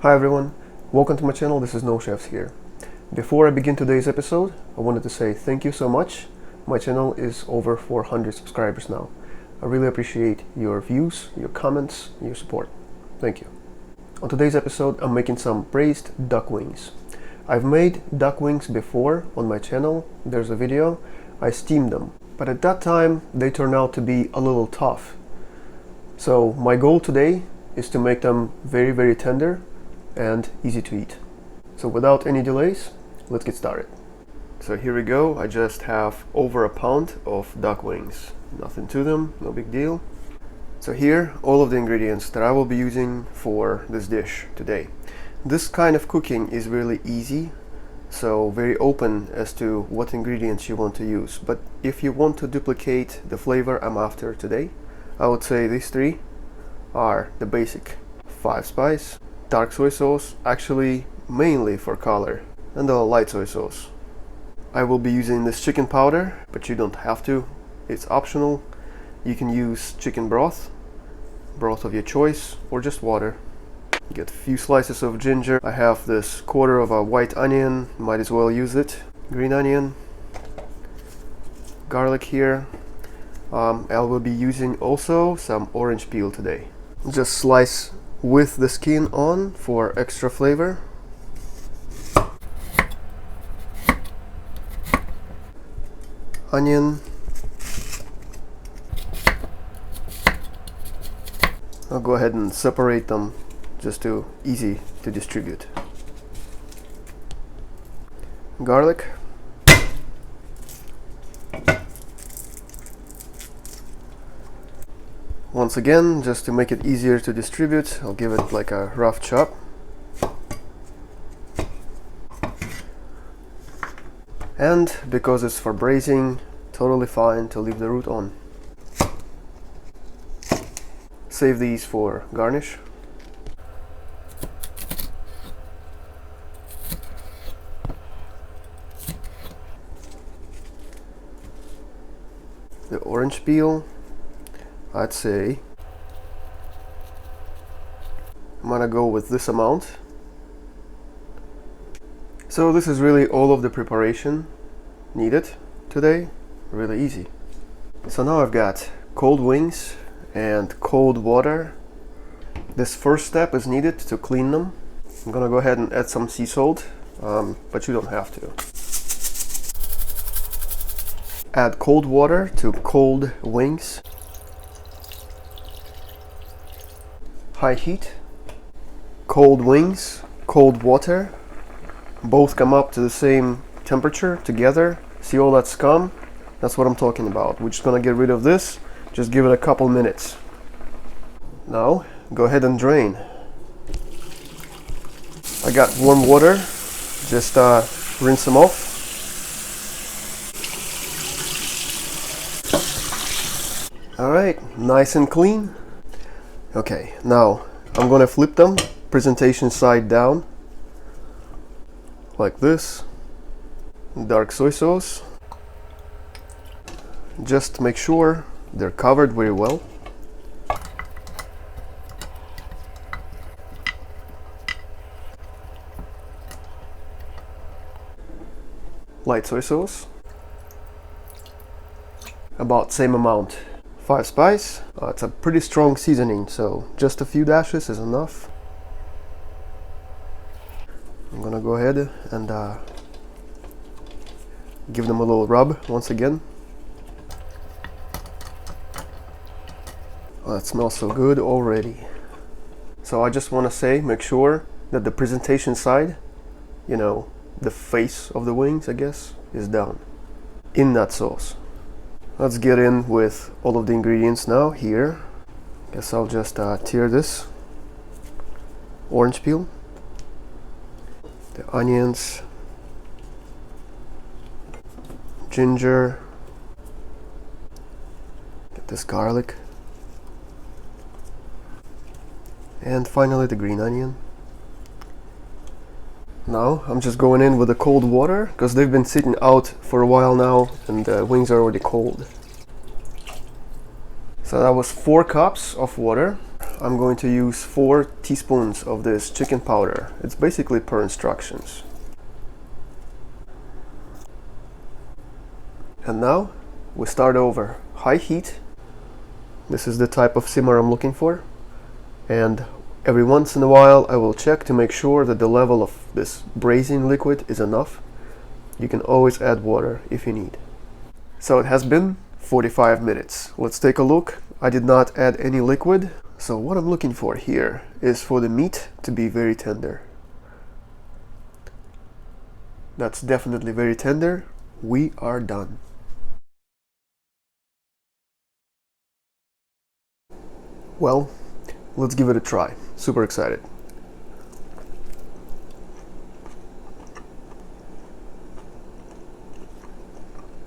Hi everyone, welcome to my channel. This is No Chefs here. Before I begin today's episode, I wanted to say thank you so much. My channel is over 400 subscribers now. I really appreciate your views, your comments, your support. Thank you. On today's episode, I'm making some braised duck wings. I've made duck wings before on my channel. There's a video. I steamed them, but at that time they turned out to be a little tough. So my goal today is to make them very tender and easy to eat. So without any delays, let's get started. So here we go. I just have over a pound of duck wings. Nothing to them, no big deal. So here, all of the ingredients that I will be using for this dish today. This kind of cooking is really easy, so very open as to what ingredients you want to use. But if you want to duplicate the flavor I'm after today, I would say these three are the basic: 5 spice, dark soy sauce, actually mainly for color, and a light soy sauce. I will be using this chicken powder, but you don't have to. It's optional. You can use chicken broth of your choice, or just water. Get a few slices of ginger. I have this quarter of a white onion, might as well use it. Green onion, garlic here. I will be using also some orange peel today. Just slice with the skin on for extra flavor. Onion. I'll go ahead and separate them just to easy to distribute. Garlic. Once again, just to make it easier to distribute, I'll give it like a rough chop. And because it's for braising, totally fine to leave the root on. Save these for garnish. The orange peel, I'd say I'm gonna go with this amount. So this is really all of the preparation needed today. Really easy. So now I've got cold wings and cold water. This first step is needed to clean them. I'm gonna go ahead and add some sea salt, but you don't have to. Add cold water to cold wings. High heat. Cold wings, cold water. Both come up to the same temperature together. See all that scum? That's what I'm talking about. We're just gonna get rid of this. Just give it a couple minutes. Now, go ahead and drain. I got warm water. Just rinse them off. All right, nice and clean. Okay, now I'm gonna flip them, presentation side down, like this. Dark soy sauce. Just make sure they're covered very well. Light soy sauce. About same amount. 5 spice. It's a pretty strong seasoning, so just a few dashes is enough. I'm gonna go ahead and give them a little rub once again. Oh, that smells so good already. So I just want to say, make sure that the presentation side, you know, the face of the wings, I guess, is down in that sauce. Let's get in with all of the ingredients now. Here, guess I'll just tear this orange peel, the onions, ginger, get this garlic, and finally the green onion. Now I'm just going in with the cold water because they've been sitting out for a while now and the wings are already cold. So that was 4 cups of water. I'm going to use 4 teaspoons of this chicken powder. It's basically per instructions. And now we start over. High heat. This is the type of simmer I'm looking for. And every once in a while I will check to make sure that the level of this braising liquid is enough. You can always add water if you need. So it has been 45 minutes. Let's take a look. I did not add any liquid. So what I'm looking for here is for the meat to be very tender. That's definitely very tender. We are done. Well, let's give it a try. Super excited.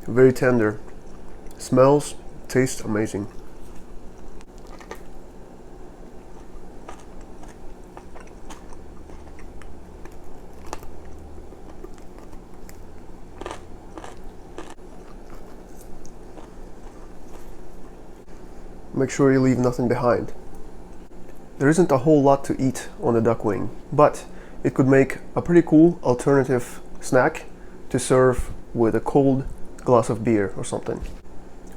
Very tender. Smells, tastes amazing. Make sure you leave nothing behind. There isn't a whole lot to eat on a duck wing, but it could make a pretty cool alternative snack to serve with a cold glass of beer or something.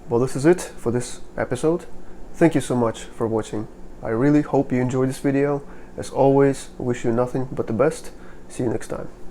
Well, this is it for this episode. Thank you so much for watching. I really hope you enjoyed this video. As always, I wish you nothing but the best. See you next time.